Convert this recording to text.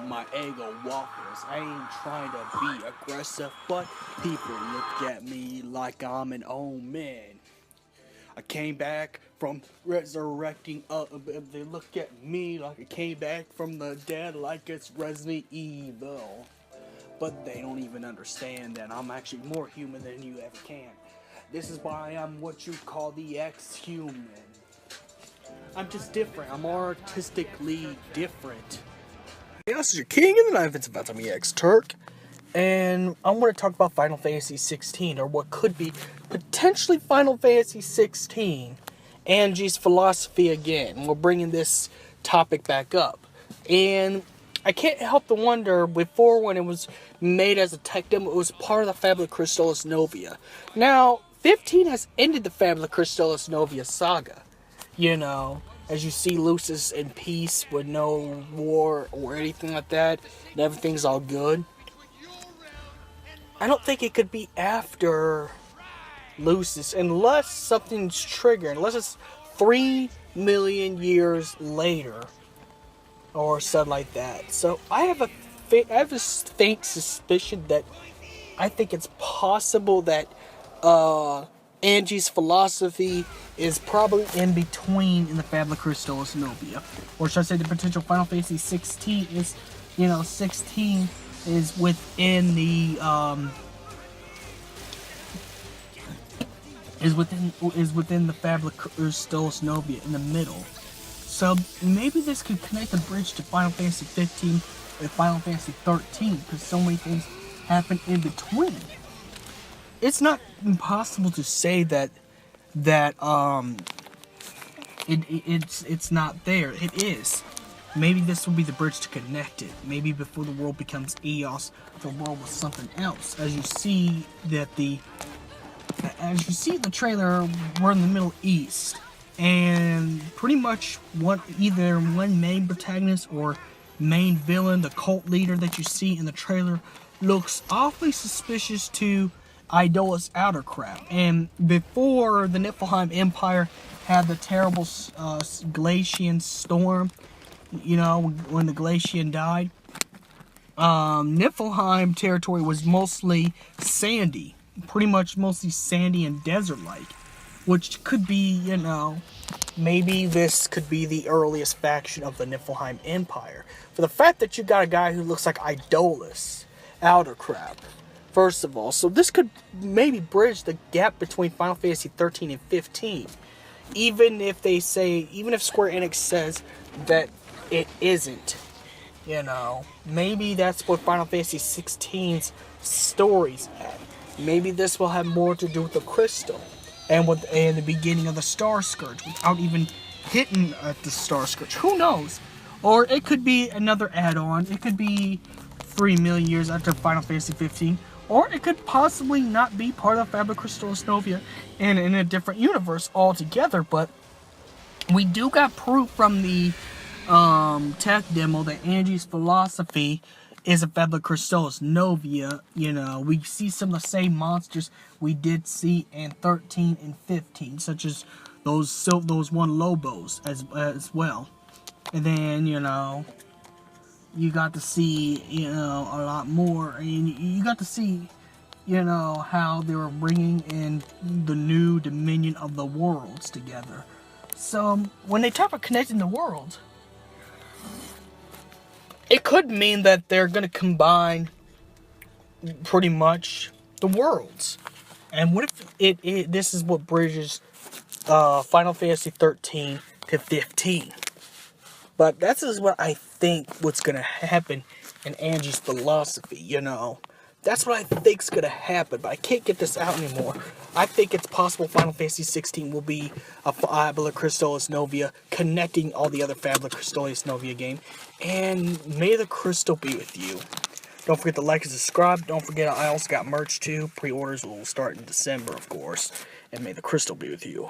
My ego waffles. I ain't trying to be aggressive, but people look at me like I'm an old man. I came back from resurrecting. They look at me like I came back from the dead, like it's Resident Evil. But they don't even understand that I'm actually more human than you ever can. This is why I'm what you call the ex-human. I'm just different. I'm artistically different. Hey, this is your king of the knife. It's about to be X-Turk. And I'm going to talk about Final Fantasy XVI, or what could be potentially Final Fantasy XVI. Angie's philosophy again. We're bringing this topic back up. And I can't help to wonder, before when it was made as a tech demo, it was part of the Fabula Crystallis Novia. Now, 15 has ended the Fabula Crystallis Novia saga. You know, as you see Lucis in peace with no war or anything like that, and everything's all good. I don't think it could be after Lucis, unless something's triggered, unless it's 3 million years later, or something like that. So I have a faint suspicion that I think it's possible that Angie's philosophy is probably in between in the Fabula Crystallis Novia. Or should I say the potential Final Fantasy 16 is, 16 is within the, is within the Fabula Crystallis Novia in the middle. So maybe this could connect the bridge to Final Fantasy 15 and Final Fantasy 13, because so many things happen in between. It's not impossible to say that it's not there. It is. Maybe this will be the bridge to connect it. Maybe before the world becomes Eos, the world was something else. As you see the trailer, we're in the Middle East, and pretty much either one main protagonist or main villain, the cult leader that you see in the trailer, looks awfully suspicious to Idola's outer crap. And before the Niflheim Empire had the terrible Glacian storm, when the Glacian died, Niflheim territory was mostly sandy, pretty much mostly sandy and desert-like, which could be, maybe this could be the earliest faction of the Niflheim Empire. For the fact that you got a guy who looks like Idola's outer crap, first of all. So this could maybe bridge the gap between Final Fantasy 13 and 15. Even if Square Enix says that it isn't. Maybe that's what Final Fantasy 16's story's at. Maybe this will have more to do with the crystal and the beginning of the Star Scourge without even hitting at the Star Scourge. Who knows? Or it could be another add-on. It could be 3 million years after Final Fantasy 15. Or it could possibly not be part of Fabula Crystallis Novia and in a different universe altogether. But we do got proof from the tech demo that Angie's philosophy is a Fabula Crystallis Novia. We see some of the same monsters we did see in 13 and 15, such as those one Lobos as well. And then, you got to see, a lot more, and you got to see, how they were bringing in the new dominion of the worlds together. So, when they talk about connecting the worlds, it could mean that they're going to combine pretty much the worlds. And what if this is what bridges Final Fantasy 13 to 15? But that's just what I think what's going to happen in Angie's philosophy, That's what I think's going to happen, but I can't get this out anymore. I think it's possible Final Fantasy 16 will be a Fabula Crystallis Novia connecting all the other Fabula Crystallis Novia game. And may the crystal be with you. Don't forget to like and subscribe. Don't forget I also got merch too. Pre-orders will start in December, of course. And may the crystal be with you.